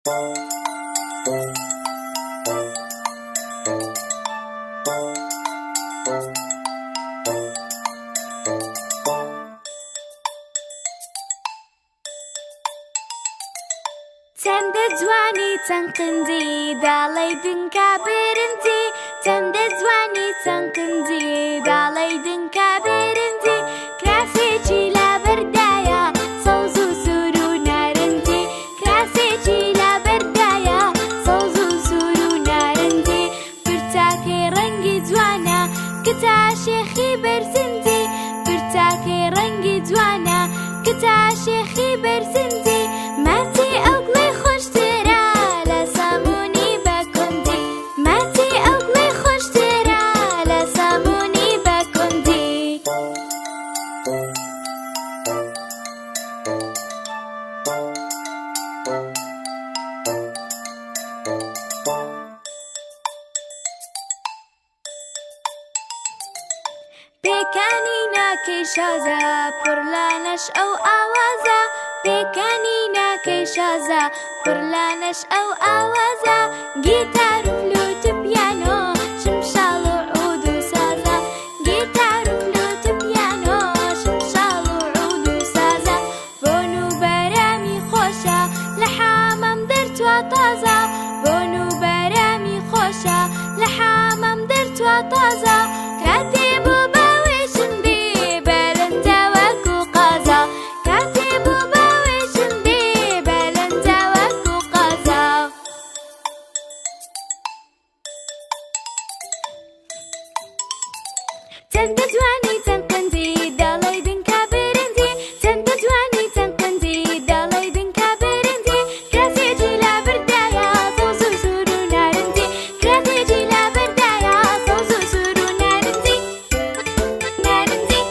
چەندە جوانی چەند قندی داڵێی دنکا برنجی چەندە جوانی چەند قندی داڵێی دنکا برنجی کراسێکی لابەردایە سەوز و سوور و نارنجی کراسێکی لابەردایە سەوز و سوور و نارنجی پرچاکەی ڕەنگی جوانە کچە شێخی بەرزنجی پرچاکەی ڕەنگی جوانە کچە شێخی بەرزنجی ماچی ئەو گڵەی خۆشترە لە سەمونی بەکوندی ماچی ئەو گڵەی خۆشترە لە سەمونی بەکوندی پێکانی ناکەی شازە پڕ لە نەش ئەو ئاوازە پێکانی ناکەی شازە پڕ لە نەش ئەو ئاوازە گیتار و فلوت و پیانۆ شمشاڵ و عود و سازە گیتار و فلوت و پیانۆ شمشاڵ و عود و سازە بۆن و بەرامی خۆشە لە حامەم دەرچوە تازە بۆن و بەرامی خۆشە لە حامەم دەرچوە تازە کاتێ بۆ چەندە جوانی چەند قندی داڵێی دنکا برنجی چەندە جوانی چەند قندی داڵێی دنکا برنجی کراسێکی لابەردایە سەوز و سوور و نارنجی کراسێکی لابەردایە سەوز و سوور و نارنجی نارنجی